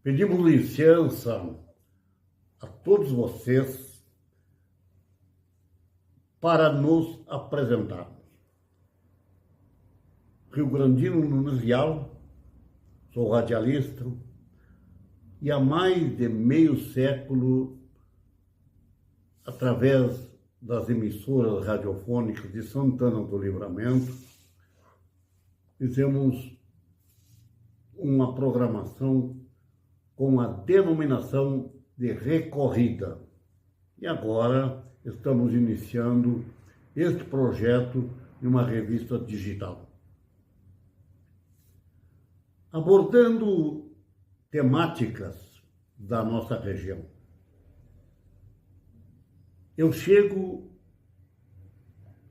Pedimos licença a todos vocês para nos apresentarmos. Rio Grandino Nunes Vial, sou radialista e há mais de meio século, através das emissoras radiofônicas de Santana do Livramento, fizemos uma programação com a denominação de Recorrida. E agora estamos iniciando este projeto em uma revista digital, abordando temáticas da nossa região. Eu chego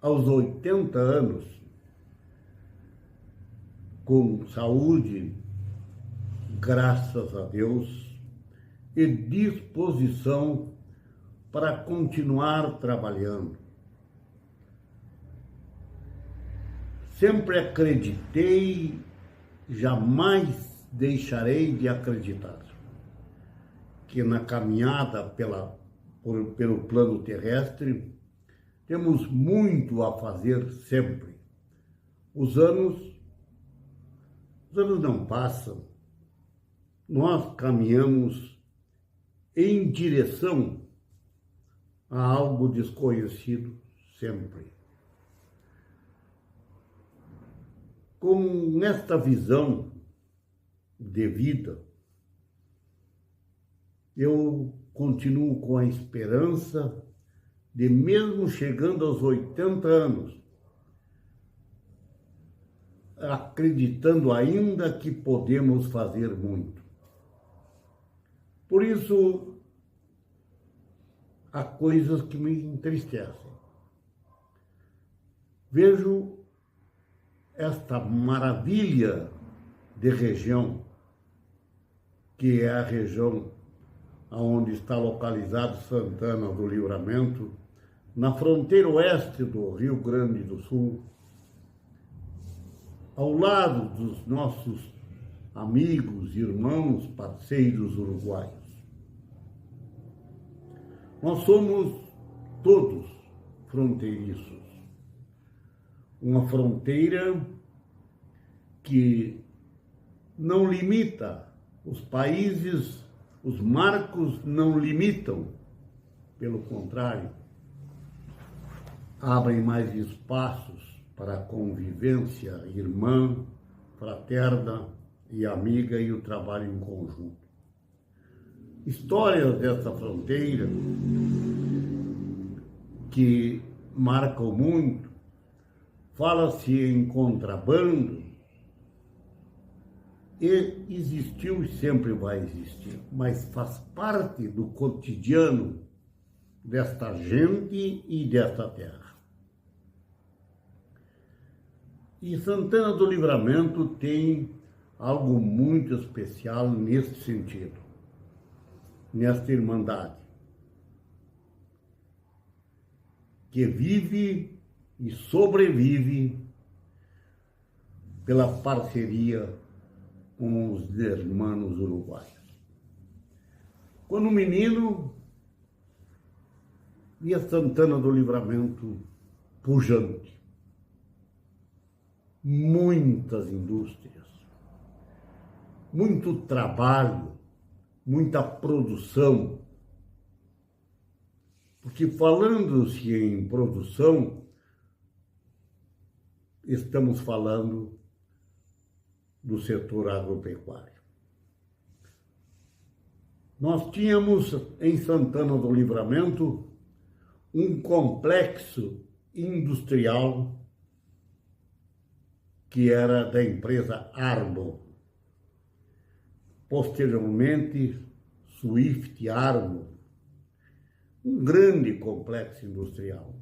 aos 80 anos com saúde, graças a Deus, e disposição para continuar trabalhando. Sempre acreditei, jamais deixarei de acreditar que na caminhada pelo plano terrestre temos muito a fazer sempre. Os anos não passam. Nós caminhamos em direção a algo desconhecido sempre. Com esta visão de vida, eu continuo com a esperança de, mesmo chegando aos 80 anos, acreditando ainda que podemos fazer muito. Por isso, há coisas que me entristecem. Vejo esta maravilha de região, que é a região onde está localizado Santana do Livramento, na fronteira oeste do Rio Grande do Sul, ao lado dos nossos amigos, irmãos, parceiros uruguaios. Nós somos todos fronteiriços. Uma fronteira que não limita os países, os marcos não limitam, pelo contrário, abrem mais espaços para a convivência irmã, fraterna e amiga e o trabalho em conjunto. Histórias dessa fronteira que marcam muito, fala-se em contrabando, e existiu e sempre vai existir, mas faz parte do cotidiano desta gente e desta terra. E Santana do Livramento tem algo muito especial neste sentido, nesta irmandade, que vive e sobrevive pela parceria com os irmãos uruguaios. Quando menino, via Santana do Livramento pujante, muitas indústrias, muito trabalho, muita produção, porque falando-se em produção, estamos falando do setor agropecuário. Nós tínhamos em Santana do Livramento um complexo industrial que era da empresa Armo. Posteriormente, Swift Armo, um grande complexo industrial.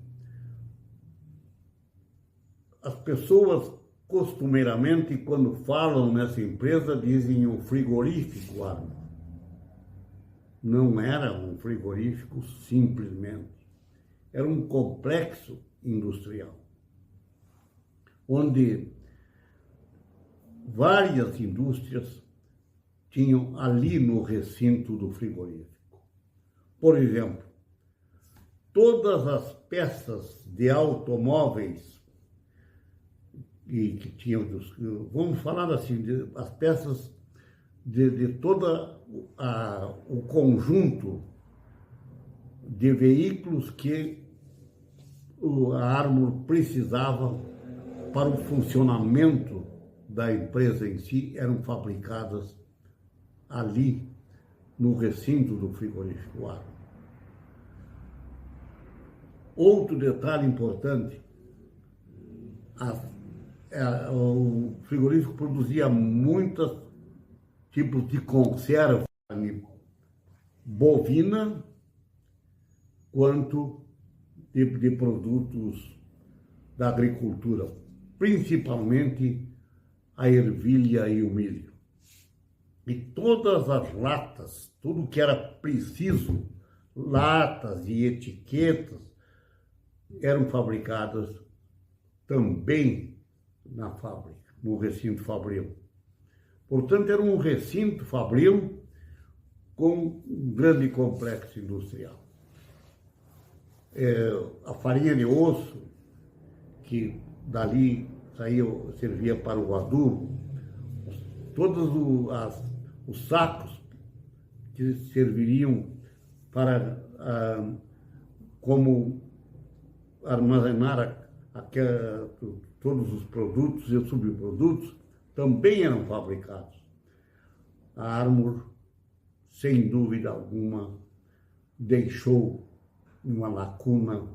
As pessoas, costumeiramente, quando falam nessa empresa, dizem o frigorífico Armo. Não era um frigorífico simplesmente. Era um complexo industrial, onde várias indústrias tinham ali no recinto do frigorífico. Por exemplo, todas as peças de automóveis e que tinham, vamos falar assim, as peças de todo o conjunto de veículos que a Armor precisava para o funcionamento da empresa em si, eram fabricadas ali no recinto do frigorífico Armor. Outro detalhe importante, o frigorífico produzia muitos tipos de conserva, carne bovina, quanto de produtos da agricultura, principalmente a ervilha e o milho. E todas as latas, tudo que era preciso, latas e etiquetas, eram fabricadas também na fábrica, no recinto fabril. Portanto, era um recinto fabril com um grande complexo industrial. A farinha de osso, que dali servia para o adubo, todos os sacos que serviriam para como armazenar todos os produtos e subprodutos, também eram fabricados. A Armor, sem dúvida alguma, deixou uma lacuna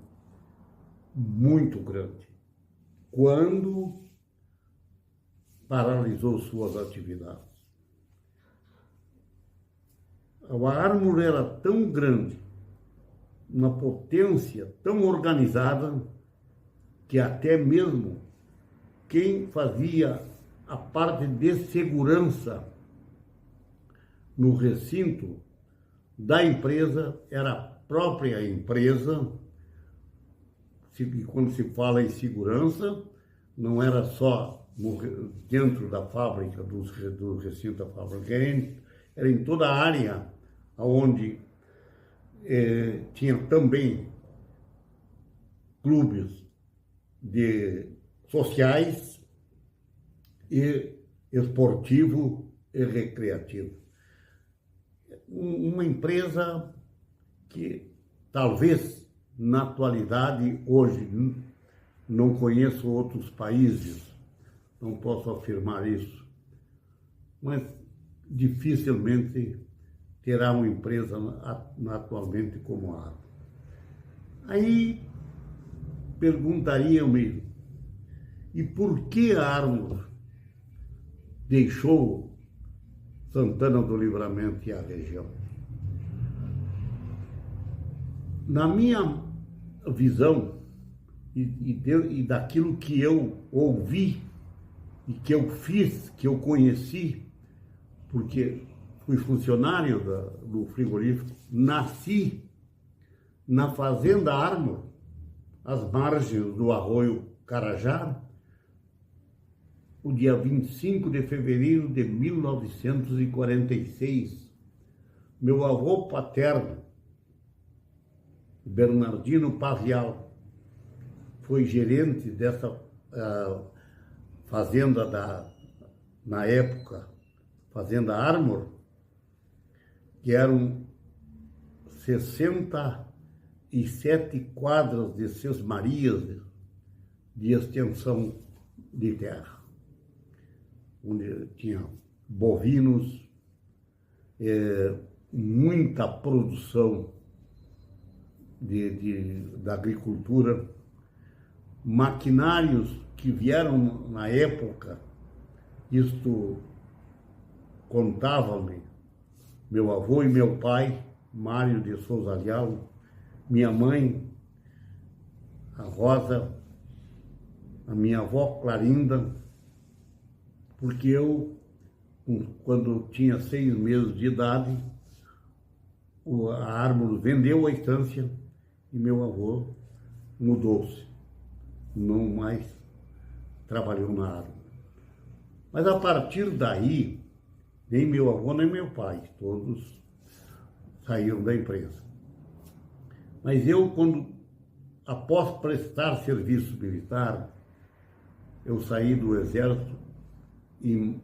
muito grande quando paralisou suas atividades. A Armor era tão grande, uma potência tão organizada, que até mesmo quem fazia a parte de segurança no recinto da empresa era a própria empresa. E quando se fala em segurança, não era só dentro da fábrica, do recinto da fábrica, era em toda a área onde tinha também clubes sociais e esportivo e recreativo. Uma empresa que talvez na atualidade, hoje, não conheço outros países, não posso afirmar isso, mas dificilmente terá uma empresa atualmente como a Armor. Aí perguntariam-me, e por que a Armor deixou Santana do Livramento e a região? Na minha visão e daquilo que eu ouvi e que eu fiz, que eu conheci, porque fui funcionário do frigorífico, nasci na fazenda Armor, às margens do arroio Carajá, o dia 25 de fevereiro de 1946. Meu avô paterno, Bernardino Pavial, foi gerente dessa fazenda na época, Fazenda Armor, que eram 67 quadras de sesmarias de extensão de terra, onde tinha bovinos, muita produção da agricultura, maquinários que vieram na época. Isto contava-me meu avô e meu pai, Mário de Souza Leal, minha mãe, a Rosa, a minha avó Clarinda, porque eu, quando tinha 6 meses de idade, a Armor vendeu a estância e meu avô mudou-se, não mais trabalhou na Armor. Mas a partir daí, Nem meu avô, nem meu pai, todos saíram da empresa. Mas eu, após prestar serviço militar, eu saí do Exército em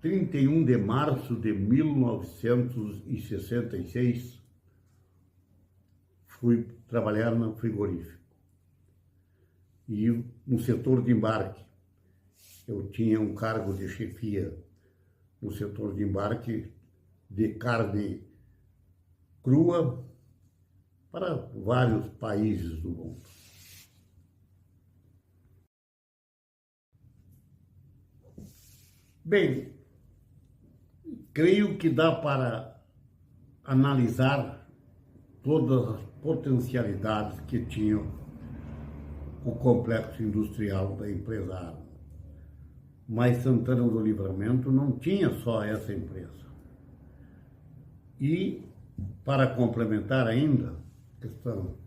31 de março de 1966, fui trabalhar no frigorífico. E no setor de embarque, eu tinha um cargo de chefia no setor de embarque de carne crua para vários países do mundo. Bem, creio que dá para analisar todas as potencialidades que tinha o complexo industrial da empresa Arma. Mas Santana do Livramento não tinha só essa empresa. E, para complementar ainda a questão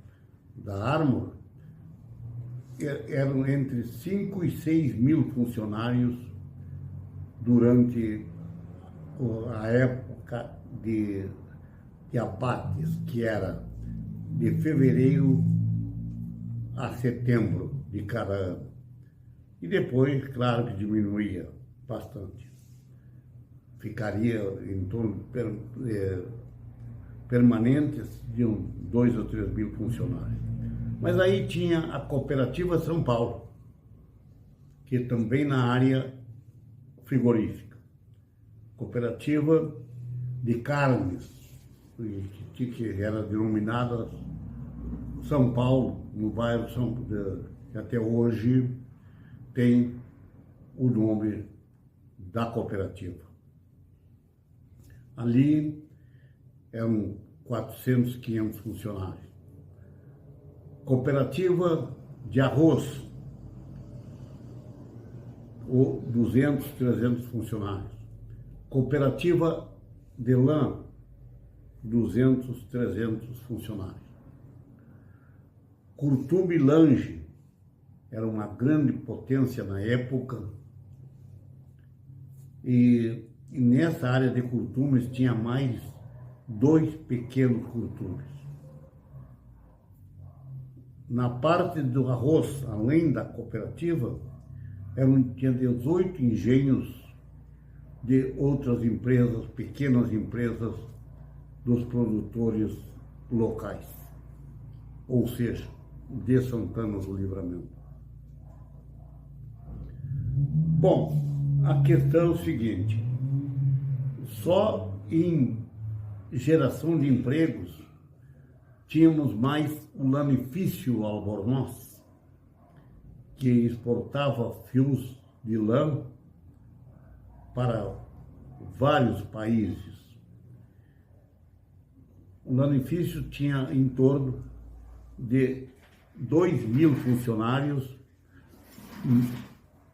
da Armor, eram entre 5 e 6 mil funcionários durante a época de abates, que era de fevereiro a setembro de cada ano. E depois, claro que diminuía bastante. Ficaria em torno permanentes de 2 ou 3 mil funcionários. Mas aí tinha a Cooperativa São Paulo, que também na área frigorífica. Cooperativa de carnes, que era denominada São Paulo, no bairro que até hoje tem o nome da cooperativa. Ali eram 400, 500 funcionários. Cooperativa de arroz, 200, 300 funcionários. Cooperativa de lã, 200, 300 funcionários. Curtume Lange era uma grande potência na época e nessa área de curtumes tinha mais 2 pequenos curtumes. Na parte do arroz, além da cooperativa, tinha 18 engenhos de outras empresas, pequenas empresas dos produtores locais, ou seja, de Santana do Livramento. Bom, a questão é o seguinte: só em geração de empregos tínhamos mais o Lanifício Albornoz, que exportava fios de lã para vários países. O Lanifício tinha em torno de 2 mil funcionários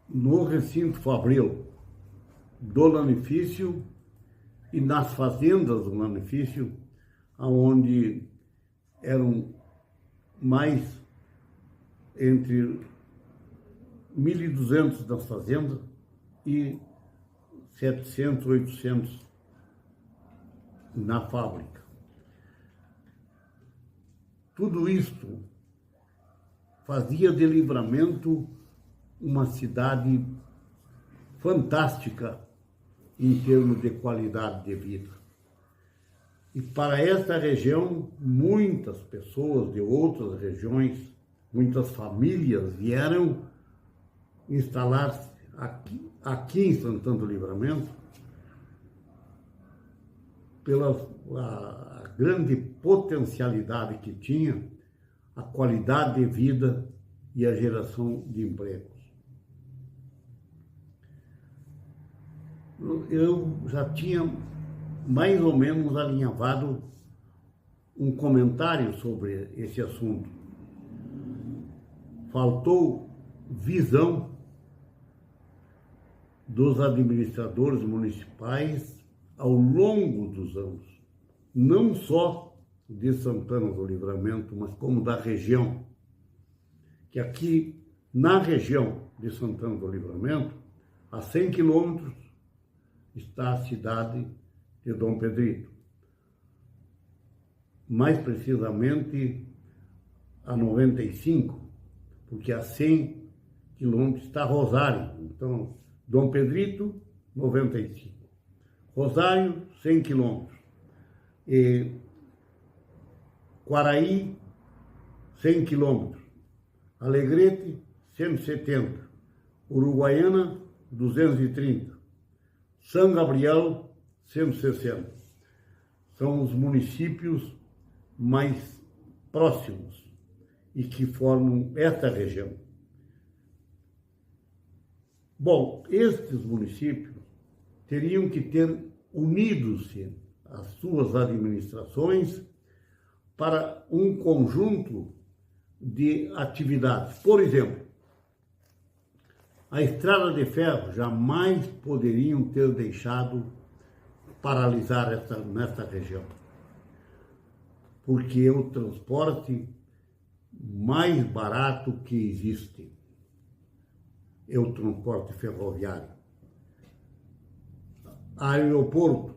no recinto fabril do Lanifício e nas fazendas do Lanifício, onde eram mais entre 1.200 nas fazendas e 700, 800 na fábrica. Tudo isto fazia de Livramento uma cidade fantástica em termos de qualidade de vida. E para esta região, muitas pessoas de outras regiões, muitas famílias vieram instalar-se aqui em Santana do Livramento pela a grande potencialidade que tinha, a qualidade de vida e a geração de empregos. Eu já tinha mais ou menos alinhavado um comentário sobre esse assunto. Faltou visão dos administradores municipais ao longo dos anos, não só de Santana do Livramento, mas como da região. Que aqui, na região de Santana do Livramento, a 100 quilômetros, está a cidade de Dom Pedrito. Mais precisamente a 95, porque a 100 quilômetros está Rosário. Então, Dom Pedrito, 95. Rosário, 100 quilômetros. E Quaraí, 100 quilômetros. Alegrete, 170. Uruguaiana, 230. São Gabriel, 160. São os municípios mais próximos e que formam esta região. Bom, estes municípios teriam que ter unido-se as suas administrações para um conjunto de atividades. Por exemplo, a estrada de ferro jamais poderiam ter deixado paralisar nesta região, porque é o transporte mais barato que existe, é o transporte ferroviário. Aeroporto,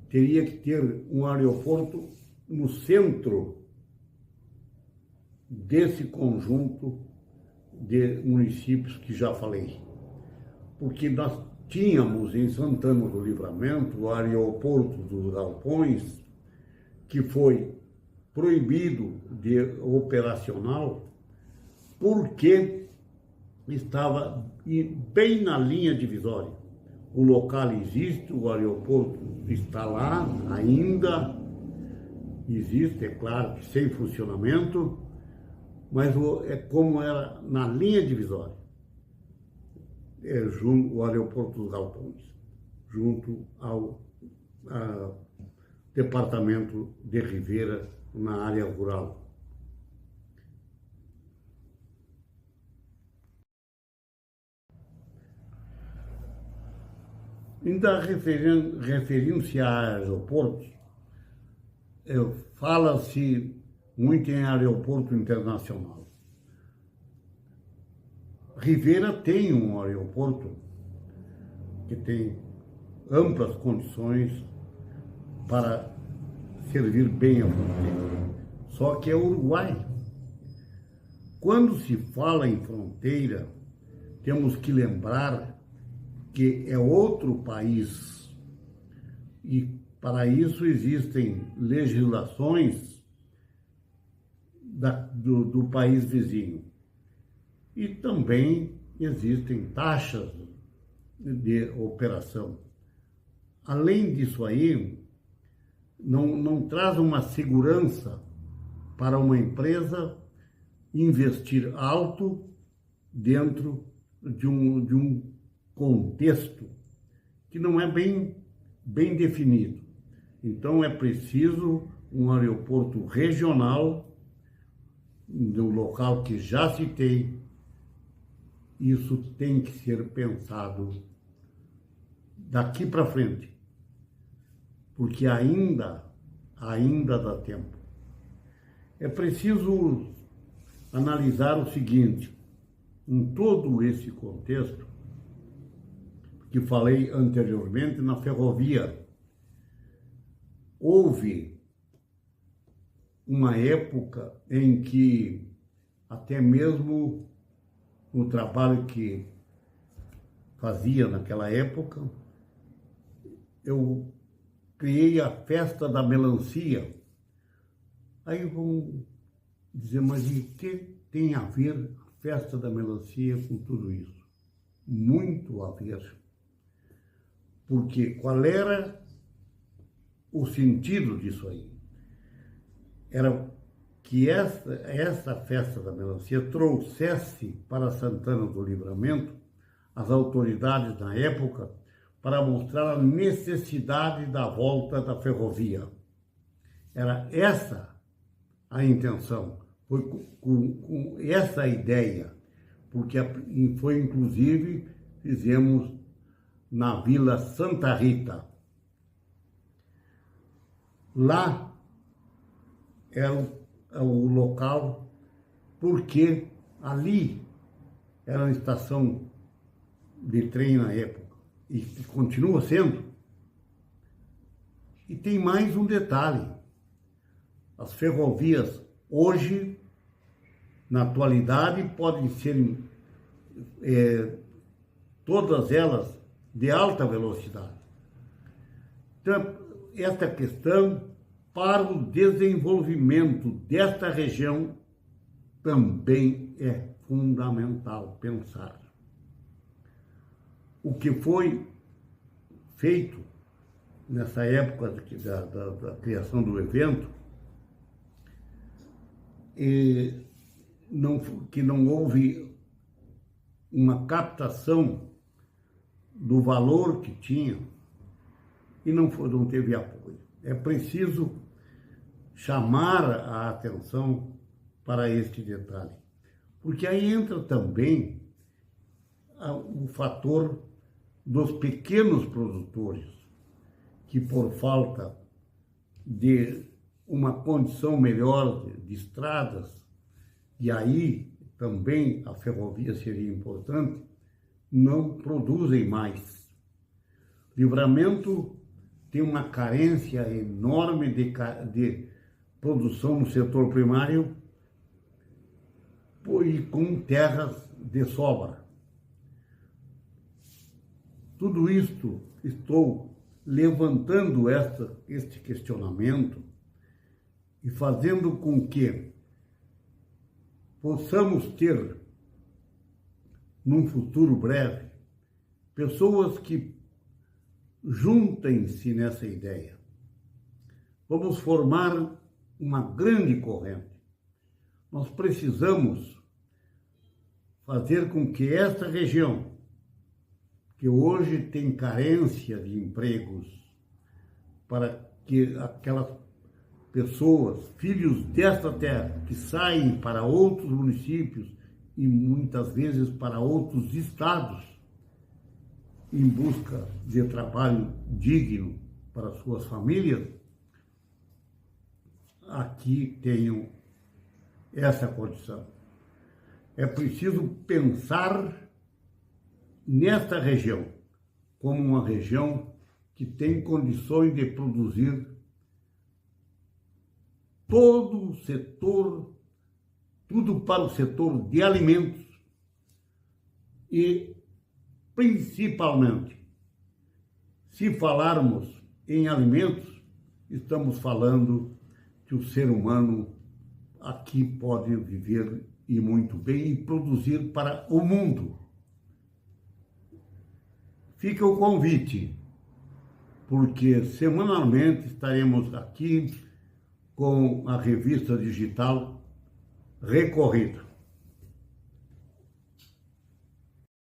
teria que ter um aeroporto no centro desse conjunto de municípios que já falei, porque nós tínhamos em Santana do Livramento o aeroporto dos Galpões, que foi proibido de operacional porque estava bem na linha divisória. O local existe, o aeroporto está lá ainda, existe, é claro que sem funcionamento, mas é como era na linha divisória. O aeroporto dos Galpões, junto ao departamento de Rivera, na área rural. Ainda referindo-se a aeroportos, fala-se muito em aeroporto internacional. Rivera tem um aeroporto que tem amplas condições para servir bem a fronteira. Só que é o Uruguai. Quando se fala em fronteira, temos que lembrar que é outro país. E para isso existem legislações do país vizinho. E também existem taxas de operação. Além disso aí, não traz uma segurança para uma empresa investir alto dentro de um contexto que não é bem definido. Então é preciso um aeroporto regional no local que já citei. Isso tem que ser pensado daqui para frente, porque ainda dá tempo. É preciso analisar o seguinte: em todo esse contexto que falei anteriormente, na ferrovia, houve uma época em que, até mesmo no trabalho que fazia naquela época, eu criei a festa da melancia. Aí vão dizer, mas e que tem a ver a festa da melancia com tudo isso? Muito a ver. Porque qual era o sentido disso aí? Era que essa festa da melancia trouxesse para Santana do Livramento as autoridades na época para mostrar a necessidade da volta da ferrovia. Era essa a intenção, foi com essa ideia, porque foi inclusive, fizemos na Vila Santa Rita. Lá era o local, porque ali era uma estação de trem na época. e continua sendo. E tem mais um detalhe: as ferrovias hoje, na atualidade, podem ser todas elas de alta velocidade. Então, esta questão para o desenvolvimento desta região também é fundamental pensar. O que foi feito nessa época da criação do evento, que não houve uma captação do valor que tinha e não teve apoio. É preciso chamar a atenção para este detalhe, porque aí entra também o fator dos pequenos produtores, que por falta de uma condição melhor de estradas, e aí também a ferrovia seria importante, não produzem mais. Livramento tem uma carência enorme de produção no setor primário e com terras de sobra. Tudo isto estou levantando este questionamento e fazendo com que possamos ter, num futuro breve, pessoas que juntem-se nessa ideia. Vamos formar uma grande corrente. Nós precisamos fazer com que esta região, que hoje tem carência de empregos, para que aquelas pessoas, filhos desta terra, que saem para outros municípios e muitas vezes para outros estados, em busca de trabalho digno para suas famílias, aqui tenham essa condição. É preciso pensar nesta região como uma região que tem condições de produzir todo o setor, tudo para o setor de alimentos e, principalmente, se falarmos em alimentos, estamos falando que o ser humano aqui pode viver e muito bem e produzir para o mundo. Fica o convite, porque semanalmente estaremos aqui com a revista digital Recorrida.